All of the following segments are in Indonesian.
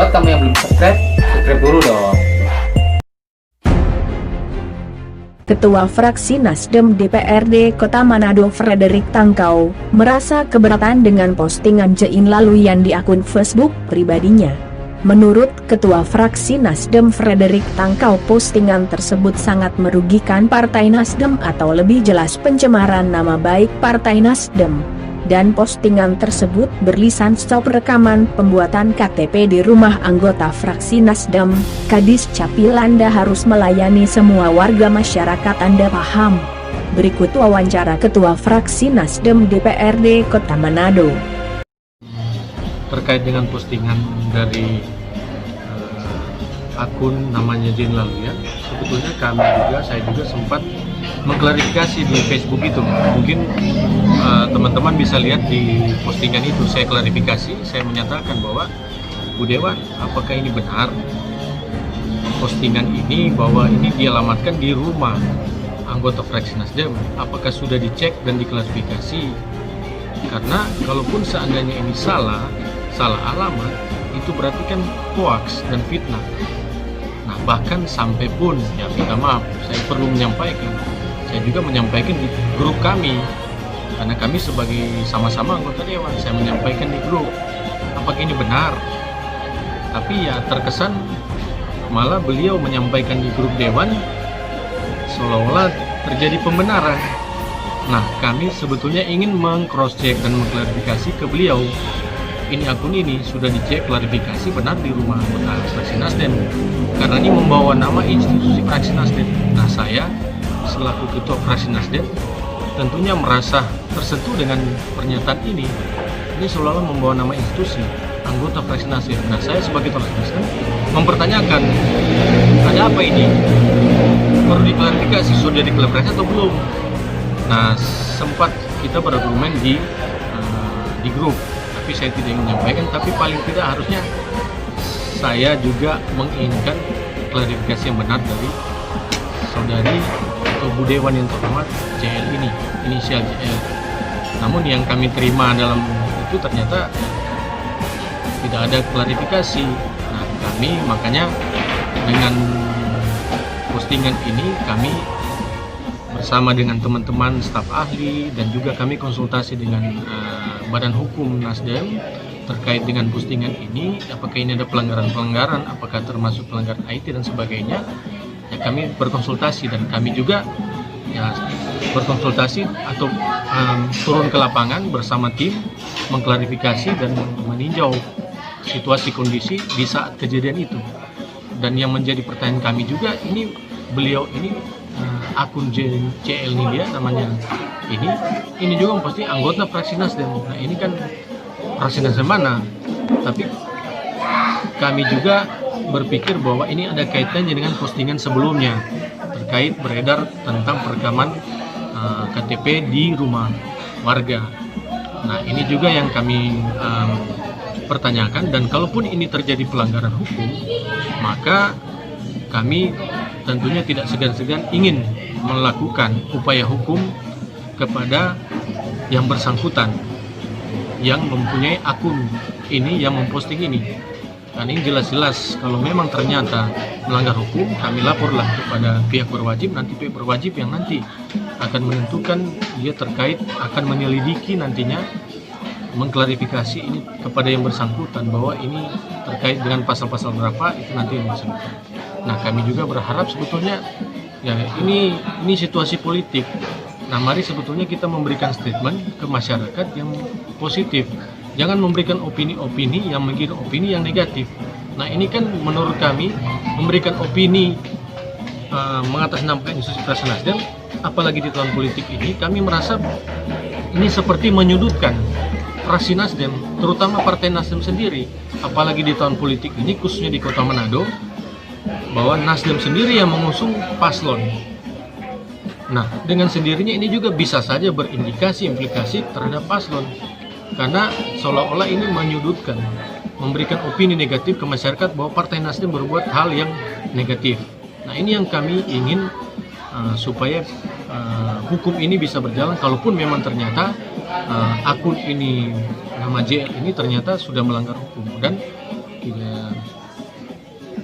buat kamu yang belum subscribe, subscribe dulu dong. Ketua Fraksi Nasdem DPRD Kota Manado Frederick Tangkau merasa keberatan dengan postingan Jain Laluyan di akun Facebook pribadinya. Menurut Ketua Fraksi Nasdem Frederick Tangkau, postingan tersebut sangat merugikan Partai Nasdem atau lebih jelas pencemaran nama baik Partai Nasdem. Dan postingan tersebut berlisan stop rekaman pembuatan KTP di rumah anggota fraksi Nasdem, Kadis Capil. Anda harus melayani semua warga masyarakat, Anda paham? Berikut wawancara Ketua Fraksi Nasdem DPRD Kota Manado. Terkait dengan postingan dari akun namanya Jain Laluyan, sebetulnya saya juga sempat mengklarifikasi di Facebook itu. Mungkin teman-teman bisa lihat di postingan itu, saya klarifikasi, saya menyatakan bahwa Bu Dewan, apakah ini benar postingan ini, bahwa ini dialamatkan di rumah anggota fraksi Nasdem, apakah sudah dicek dan diklarifikasi? Karena kalaupun seandainya ini salah alamat, itu berarti kan hoax dan fitnah. Nah, bahkan sampai pun, ya minta maaf, saya perlu menyampaikan, saya juga menyampaikan di grup kami, karena kami sebagai sama-sama anggota dewan, saya menyampaikan di grup, apakah ini benar? Tapi ya terkesan malah beliau menyampaikan di grup dewan seolah-olah terjadi pembenaran. Nah, kami sebetulnya ingin meng-cross check dan mengklarifikasi ke beliau, ini akun ini sudah dicek klarifikasi benar di rumah anggota fraksi Nasdem, karena ini membawa nama institusi fraksi Nasdem. Nah, saya selaku ketua fraksi Nasdem tentunya merasa tersentuh dengan pernyataan ini. Ini seolah-olah membawa nama institusi anggota fraksi Nasdem. Nah, saya sebagai ketua fraksi Nasdem mempertanyakan, ada apa ini? Perlu diklarifikasi, sudah diklarifikasi atau belum? Nah, sempat kita berargumen di grup, tapi saya tidak ingin menyampaikan, tapi paling tidak harusnya saya juga menginginkan klarifikasi yang benar dari saudari atau Bu Dewan yang terhormat JL ini, inisial JL. Namun yang kami terima dalam itu ternyata tidak ada klarifikasi. Nah, kami makanya dengan postingan ini kami bersama dengan teman-teman staf ahli dan juga kami konsultasi dengan Badan Hukum Nasdem terkait dengan postingan ini, apakah ini ada pelanggaran-pelanggaran, apakah termasuk pelanggaran IT dan sebagainya. Ya, kami berkonsultasi dan kami juga ya berkonsultasi atau turun ke lapangan bersama tim mengklarifikasi dan meninjau situasi kondisi di saat kejadian itu. Dan yang menjadi pertanyaan kami juga, ini beliau ini akun JL ini dia namanya ini juga pasti anggota fraksi Nasdem. Nah, ini kan fraksi Nasdem mana? Tapi kami juga berpikir bahwa ini ada kaitannya dengan postingan sebelumnya terkait beredar tentang perekaman KTP di rumah warga. Nah, ini juga yang kami pertanyakan, dan kalaupun ini terjadi pelanggaran hukum, maka kami tentunya tidak segan-segan ingin melakukan upaya hukum kepada yang bersangkutan yang mempunyai akun ini, yang memposting ini. Dan ini jelas-jelas kalau memang ternyata melanggar hukum, kami laporlah kepada pihak berwajib, nanti pihak berwajib yang nanti akan menentukan, dia terkait akan menyelidiki nantinya, mengklarifikasi ini kepada yang bersangkutan bahwa ini terkait dengan pasal-pasal berapa, itu nanti yang bersangkutan. Nah, kami juga berharap sebetulnya ya ini situasi politik. Nah, mari sebetulnya kita memberikan statement ke masyarakat yang positif. Jangan memberikan opini-opini yang mengirim opini yang negatif. Nah, ini kan menurut kami memberikan opini mengatasnamakan institusi fraksi Nasdem, apalagi di tahun politik ini, kami merasa ini seperti menyudutkan fraksi Nasdem, terutama Partai Nasdem sendiri. Apalagi di tahun politik ini, khususnya di Kota Manado, bahwa Nasdem sendiri yang mengusung paslon. Nah, dengan sendirinya ini juga bisa saja berindikasi implikasi terhadap paslon, karena seolah-olah ini menyudutkan, memberikan opini negatif ke masyarakat bahwa Partai Nasdem berbuat hal yang negatif. Nah, ini yang kami ingin supaya hukum ini bisa berjalan. Kalaupun memang ternyata akun ini, nama JL ini ternyata sudah melanggar hukum dan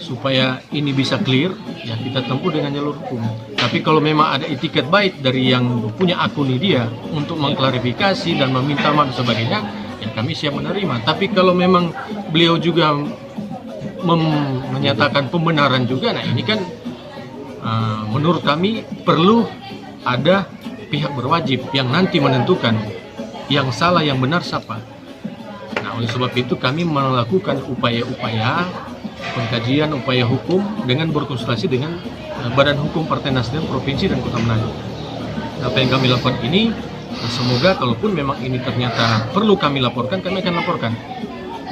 supaya ini bisa clear, ya kita tempuh dengan jalur hukum. Tapi kalau memang ada etiket baik dari yang punya akun ini dia untuk mengklarifikasi dan meminta maaf dan sebagainya, ya kami siap menerima. Tapi kalau memang beliau juga menyatakan pembenaran juga, nah ini kan menurut kami perlu ada pihak berwajib yang nanti menentukan yang salah yang benar siapa. Nah oleh sebab itu kami melakukan upaya-upaya pengkajian, upaya hukum dengan berkonsultasi dengan Badan Hukum Partai Nasdem Provinsi dan Kota Manado. Apa yang kami lakukan ini, semoga kalaupun memang ini ternyata perlu kami laporkan, kami akan laporkan.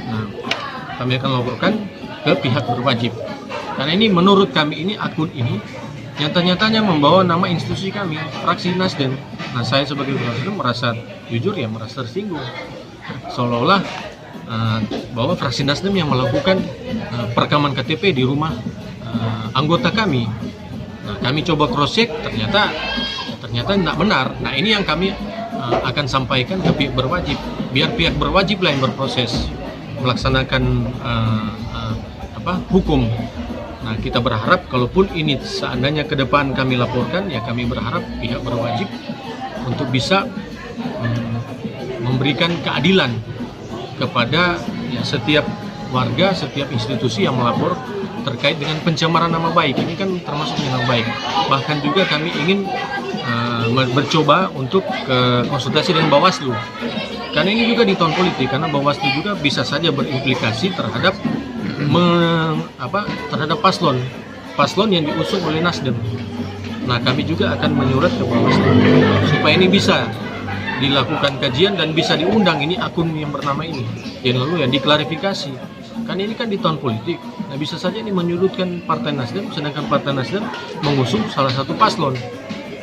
Nah, kami akan laporkan ke pihak berwajib. Karena ini menurut kami ini akun ini nyata-nyatanya membawa nama institusi kami, fraksi Nasdem. Nah, saya sebagai Nasdem merasa jujur ya merasa tersinggung. Seolah-olah bahwa fraksi Nasdem yang melakukan perekaman KTP di rumah anggota kami. Nah, kami coba cross check, ternyata tidak benar. Nah, ini yang kami akan sampaikan ke pihak berwajib, biar pihak berwajib lah yang berproses melaksanakan hukum. Nah, kita berharap kalaupun ini seandainya ke depan kami laporkan, ya kami berharap pihak berwajib untuk bisa memberikan keadilan kepada ya, setiap warga, setiap institusi yang melapor terkait dengan pencemaran nama baik. Ini kan termasuk nama baik. Bahkan juga kami ingin bercoba untuk konsultasi dengan Bawaslu. Karena ini juga di tahun politik, karena Bawaslu juga bisa saja berimplikasi terhadap terhadap paslon yang diusung oleh Nasdem. Nah, kami juga akan menyurat ke Bawaslu supaya ini bisa dilakukan kajian dan bisa diundang ini akun yang bernama ini, dan lalu yang diklarifikasi. Kan ini kan di tahun politik, nah bisa saja ini menyudutkan Partai Nasdem, sedangkan Partai Nasdem mengusung salah satu paslon.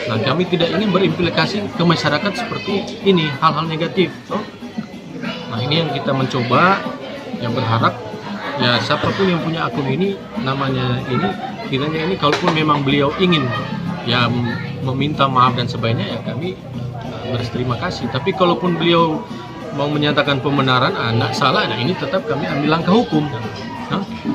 Nah, kami tidak ingin berimplikasi ke masyarakat seperti ini, hal-hal negatif. Nah, ini yang kita mencoba, yang berharap ya siapapun yang punya akun ini, namanya ini, kiranya ini kalaupun memang beliau ingin ya meminta maaf dan sebagainya, ya kami berterima kasih. Tapi kalaupun beliau mau menyatakan pembenaran, anak salah, nah ini tetap kami ambil langkah hukum.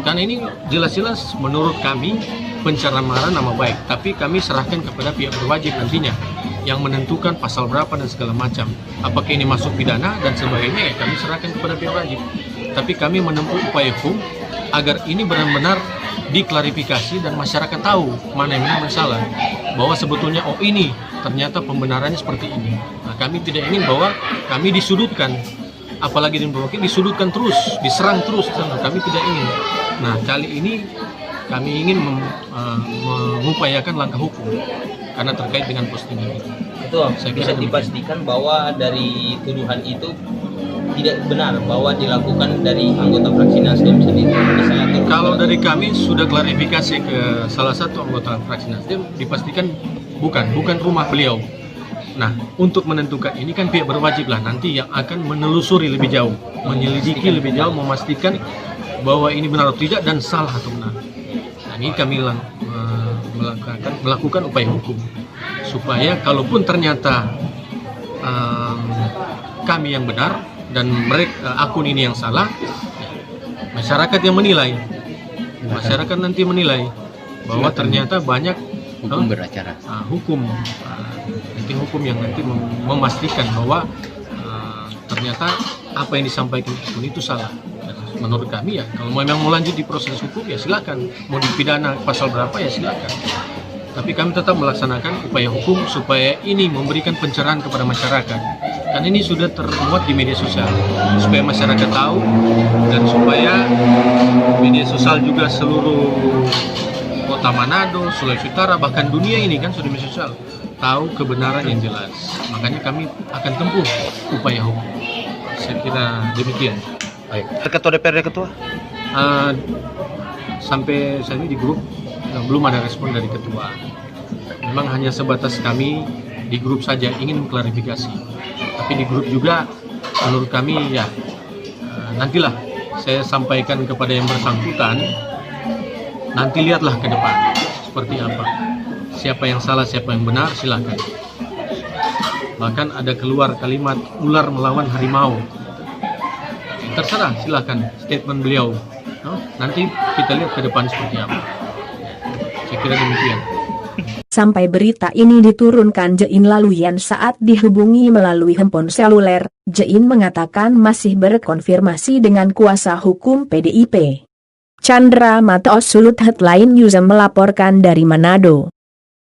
Karena ini jelas-jelas menurut kami pencemaran nama baik. Tapi kami serahkan kepada pihak berwajib nantinya yang menentukan pasal berapa dan segala macam. Apakah ini masuk pidana dan sebagainya, ya kami serahkan kepada pihak berwajib. Tapi kami menempuh upaya hukum agar ini benar-benar diklarifikasi dan masyarakat tahu mana yang benar dan salah. Bahwa sebetulnya ini ternyata pembenarannya seperti ini. Nah, kami tidak ingin bahwa kami disudutkan, apalagi disudutkan terus, diserang terus. Kami tidak ingin. Nah, kali ini kami ingin mengupayakan langkah hukum karena terkait dengan postingan ini. Betul, bisa dipastikan bahwa dari tuduhan itu tidak benar bahwa dilakukan dari anggota fraksi Nasdem sendiri. Kalau dari kami sudah klarifikasi ke salah satu anggota fraksi Nasdem, dipastikan bukan rumah beliau. Nah, untuk menentukan ini kan pihak berwajib lah nanti yang akan menelusuri lebih jauh, menyelidiki lebih jauh, memastikan bahwa ini benar atau tidak dan salah atau benar. Nah, ini kami melakukan upaya hukum supaya kalaupun ternyata kami yang benar dan mereka akun ini yang salah, masyarakat yang menilai, masyarakat nanti menilai bahwa ternyata banyak hukum beracara, nanti hukum yang nanti memastikan bahwa ternyata apa yang disampaikan akun itu salah. Dan menurut kami ya kalau memang mau lanjut di proses hukum ya silakan, mau dipidana pasal berapa ya silakan. Tapi kami tetap melaksanakan upaya hukum supaya ini memberikan pencerahan kepada masyarakat. Karena ini sudah termuat di media sosial, supaya masyarakat tahu dan supaya media sosial juga seluruh Kota Manado, Sulawesi Utara, bahkan dunia ini kan sudah media sosial tahu kebenaran yang jelas. Makanya kami akan tempuh upaya hukum. Saya kira demikian. Baik. Ketua DPRD ketua? Sampai saat ini di grup belum ada respon dari ketua. Memang hanya sebatas kami di grup saja ingin mengklarifikasi. Tapi di grup juga menurut kami ya nantilah saya sampaikan kepada yang bersangkutan. Nanti lihatlah ke depan seperti apa. Siapa yang salah, siapa yang benar, silakan. Bahkan ada keluar kalimat ular melawan harimau. Terserah, silakan statement beliau. Nanti kita lihat ke depan seperti apa. Saya kira demikian. Sampai berita ini diturunkan Jein Laluyan saat dihubungi melalui handphone seluler, Jein mengatakan masih berkonfirmasi dengan kuasa hukum PDIP. Chandra Mata Sulut Headline News melaporkan dari Manado.